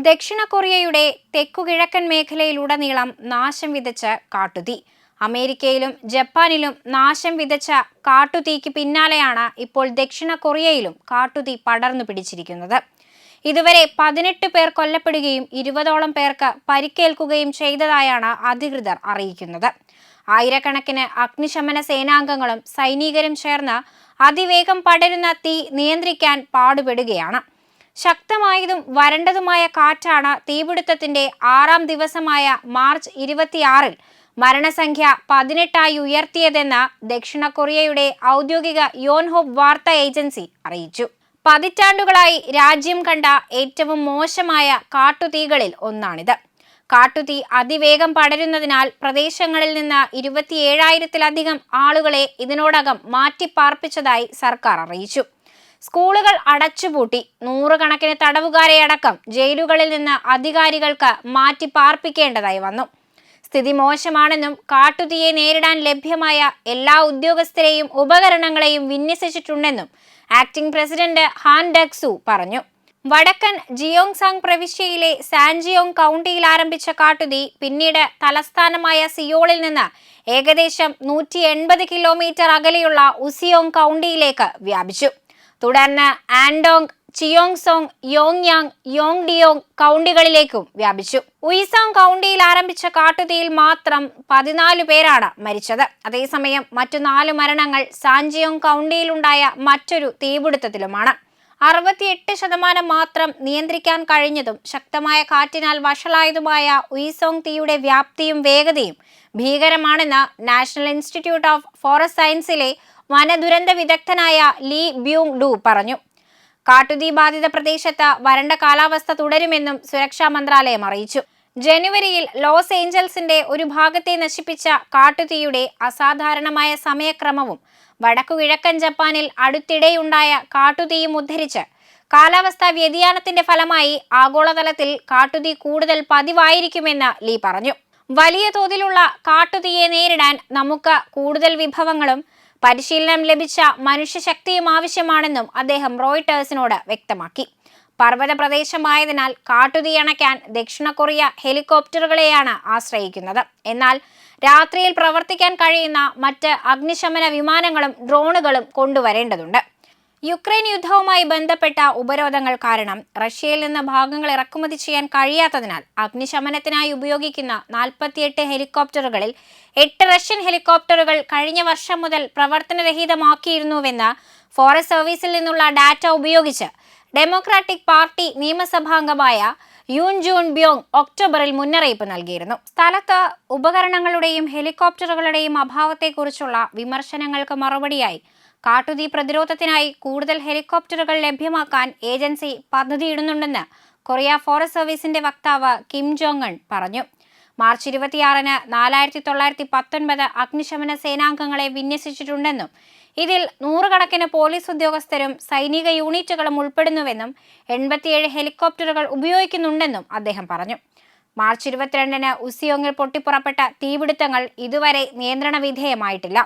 ദക്ഷിണ കൊറിയയുടെ തെക്കുകിഴക്കൻ മേഖലയിലുടനീളം നാശം വിതച്ച കാട്ടുതീ. അമേരിക്കയിലും ജപ്പാനിലും നാശം വിതച്ച കാട്ടുതീക്ക് പിന്നാലെയാണ് ഇപ്പോൾ ദക്ഷിണ കൊറിയയിലും കാട്ടുതീ പടർന്നു പിടിച്ചിരിക്കുന്നത്. ഇതുവരെ 18 പേർ കൊല്ലപ്പെടുകയും 20ഓളം പേർക്ക് പരിക്കേൽക്കുകയും ചെയ്തതായാണ് അധികൃതർ അറിയിക്കുന്നത്. ആയിരക്കണക്കിന് അഗ്നിശമന സേനാംഗങ്ങളും സൈനികരും ചേർന്ന് അതിവേഗം പടരുന്ന തീ നിയന്ത്രിക്കാൻ പാടുപെടുകയാണ്. ശക്തമായതും വരണ്ടതുമായ കാറ്റാണ് തീപിടുത്തത്തിന്റെ 6ാം ദിവസമായ മാർച്ച് 26-ൽ മരണസംഖ്യ 18ആയി ഉയർത്തിയതെന്ന് ദക്ഷിണ കൊറിയയുടെ ഔദ്യോഗിക യോൻഹോപ്പ് വാർത്താ ഏജൻസി അറിയിച്ചു. പതിറ്റാണ്ടുകളായി രാജ്യം കണ്ട ഏറ്റവും മോശമായ കാട്ടുതീകളിൽ ഒന്നാണിത്. കാട്ടുതീ അതിവേഗം പടരുന്നതിനാൽ പ്രദേശങ്ങളിൽ നിന്ന് 27,000-ത്തിലധികം ആളുകളെ ഇതിനോടകം മാറ്റിപ്പാർപ്പിച്ചതായി സർക്കാർ അറിയിച്ചു. സ്കൂളുകൾ അടച്ചുപൂട്ടി. 100 കണക്കിന് തടവുകാരെ അടക്കം ജയിലുകളിൽ നിന്ന് അധികാരികൾക്ക് മാറ്റിപ്പാർപ്പിക്കേണ്ടതായി വന്നു. സ്ഥിതി മോശമാണെന്നും കാട്ടുതീയെ നേരിടാൻ ലഭ്യമായ എല്ലാ ഉദ്യോഗസ്ഥരെയും ഉപകരണങ്ങളെയും വിന്യസിച്ചിട്ടുണ്ടെന്നും ആക്ടിംഗ് പ്രസിഡന്റ് ഹാൻ ഡക്-സു പറഞ്ഞു. വടക്കൻ ജിയോങ്സാങ് പ്രവിശ്യയിലെ സാൻജിയോങ് കൗണ്ടിയിൽ ആരംഭിച്ച കാട്ടുതീ പിന്നീട് തലസ്ഥാനമായ സിയോളിൽ നിന്ന് ഏകദേശം 180 കിലോമീറ്റർ അകലെയുള്ള ഉസിയോങ് കൗണ്ടിയിലേക്ക് വ്യാപിച്ചു. തുടർന്ന് ആൻഡോങ്, ചിയോങ്സോങ്, യോങ്യാങ്, യോങ്ഡിയോങ് കൗണ്ടികളിലേക്കും വ്യാപിച്ചു. ഉയിസോങ് കൗണ്ടിയിൽ ആരംഭിച്ച കാട്ടുതീയിൽ മാത്രം 14 പേരാണ് മരിച്ചത്. അതേസമയം മറ്റു 4 മരണങ്ങൾ സാൻജിയോങ് കൗണ്ടിയിലുണ്ടായ മറ്റൊരു തീപിടുത്തത്തിലുമാണ്. 68% മാത്രം നിയന്ത്രിക്കാൻ കഴിഞ്ഞതും ശക്തമായ കാറ്റിനാൽ വഷളായതുമായ ഉയിസോങ് തീയുടെ വ്യാപ്തിയും വേഗതയും ഭീകരമാണെന്ന് നാഷണൽ ഇൻസ്റ്റിറ്റ്യൂട്ട് ഓഫ് ഫോറസ്റ്റ് സയൻസിലെ വനദുരന്ത വിദഗ്ധനായ ലീ ബ്യൂങ് ഡു പറഞ്ഞു. കാട്ടുതീ ബാധിത പ്രദേശത്ത് വരണ്ട കാലാവസ്ഥ തുടരുമെന്നും സുരക്ഷാ മന്ത്രാലയം അറിയിച്ചു. ജനുവരിയിൽ ലോസ് ഏഞ്ചൽസിന്റെ ഒരു ഭാഗത്തെ നശിപ്പിച്ച കാട്ടുതീയുടെ അസാധാരണമായ സമയക്രമവും വടക്കുകിഴക്കൻ ജപ്പാനിൽ അടുത്തിടെയുണ്ടായ കാട്ടുതീയും ഉദ്ധരിച്ച് കാലാവസ്ഥാ വ്യതിയാനത്തിന്റെ ഫലമായി ആഗോളതലത്തിൽ കാട്ടുതീ കൂടുതൽ പതിവായിരിക്കുമെന്ന് ലീ പറഞ്ഞു. വലിയ തോതിലുള്ള കാട്ടുതീയെ നേരിടാൻ നമുക്ക് കൂടുതൽ വിഭവങ്ങളും പരിശീലനം ലഭിച്ച മനുഷ്യശക്തിയും ആവശ്യമാണെന്നും അദ്ദേഹം റോയിട്ടേഴ്സിനോട് വ്യക്തമാക്കി. പർവ്വത പ്രദേശമായതിനാൽ കാട്ടുതീ അണയ്ക്കാൻ ദക്ഷിണ കൊറിയ ഹെലികോപ്റ്ററുകളെയാണ് ആശ്രയിക്കുന്നത്. എന്നാൽ രാത്രിയിൽ പ്രവർത്തിക്കാൻ കഴിയുന്ന മറ്റ് അഗ്നിശമന വിമാനങ്ങളും ഡ്രോണുകളും കൊണ്ടുവരേണ്ടതുണ്ട്. യുക്രൈൻ യുദ്ധവുമായി ബന്ധപ്പെട്ട ഉപരോധങ്ങൾ കാരണം റഷ്യയിൽ നിന്ന് ഭാഗങ്ങൾ ഇറക്കുമതി ചെയ്യാൻ കഴിയാത്തതിനാൽ അഗ്നിശമനത്തിനായി ഉപയോഗിക്കുന്ന 48 ഹെലികോപ്റ്ററുകളിൽ 8 റഷ്യൻ ഹെലികോപ്റ്ററുകൾ കഴിഞ്ഞ വർഷം മുതൽ പ്രവർത്തനരഹിതമാക്കിയിരുന്നുവെന്ന് ഫോറസ്റ്റ് സർവീസിൽ നിന്നുള്ള ഡാറ്റ ഉപയോഗിച്ച് ഡെമോക്രാറ്റിക് പാർട്ടി നിയമസഭാംഗമായ യൂൻ ജൂൺ ബ്യോങ് ഒക്ടോബറിൽ മുന്നറിയിപ്പ് നൽകിയിരുന്നു. സ്ഥലത്ത് ഉപകരണങ്ങളുടെയും ഹെലികോപ്റ്ററുകളുടെയും അഭാവത്തെക്കുറിച്ചുള്ള വിമർശനങ്ങൾക്ക് മറുപടിയായി കാട്ടുതീ പ്രതിരോധത്തിനായി കൂടുതൽ ഹെലികോപ്റ്ററുകൾ ലഭ്യമാക്കാൻ ഏജൻസി പദ്ധതിയിടുന്നുണ്ടെന്ന് കൊറിയ ഫോറസ്റ്റ് സർവീസിന്റെ വക്താവ് കിം ജോങ് ഉൻ പറഞ്ഞു. മാർച്ച് 26-ന് 4,919 അഗ്നിശമന സേനാംഗങ്ങളെ വിന്യസിച്ചിട്ടുണ്ടെന്നും ഇതിൽ 100 കണക്കിന് പോലീസ് ഉദ്യോഗസ്ഥരും സൈനിക യൂണിറ്റുകളും ഉൾപ്പെടുന്നുവെന്നും 87 ഹെലികോപ്റ്ററുകൾ ഉപയോഗിക്കുന്നുണ്ടെന്നും അദ്ദേഹം പറഞ്ഞു. മാർച്ച് 22-ന് ഉസിയോങ്ങിൽ പൊട്ടിപ്പുറപ്പെട്ട തീപിടുത്തങ്ങൾ ഇതുവരെ നിയന്ത്രണ വിധേയമായിട്ടില്ല.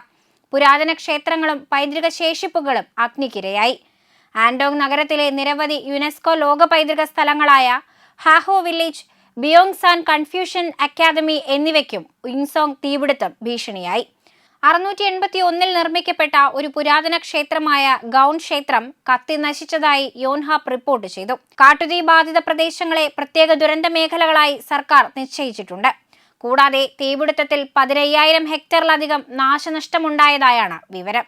പുരാതന ക്ഷേത്രങ്ങളും പൈതൃക ശേഷിപ്പുകളും അഗ്നിക്കിരയായി. ആൻഡോങ് നഗരത്തിലെ നിരവധി യുനെസ്കോ ലോക പൈതൃക സ്ഥലങ്ങളായ ഹാഹോ വില്ലേജ്, ബിയോങ്സാൻ കൺഫ്യൂഷൻ അക്കാദമി എന്നിവയ്ക്കും ഉയിസോങ് തീപിടുത്തം ഭീഷണിയായി. 681-ൽ നിർമ്മിക്കപ്പെട്ട ഒരു പുരാതന ക്ഷേത്രമായ ഗൗൺ ക്ഷേത്രം കത്തി നശിച്ചതായി യോൻഹാപ്പ് റിപ്പോർട്ട് ചെയ്തു. കാട്ടുതീ ബാധിത പ്രദേശങ്ങളെ പ്രത്യേക ദുരന്ത മേഖലകളായി സർക്കാർ നിശ്ചയിച്ചിട്ടുണ്ട്. കൂടാതെ തീപിടുത്തത്തിൽ 15,000 ഹെക്ടറിലധികം നാശനഷ്ടമുണ്ടായതായാണ് വിവരം.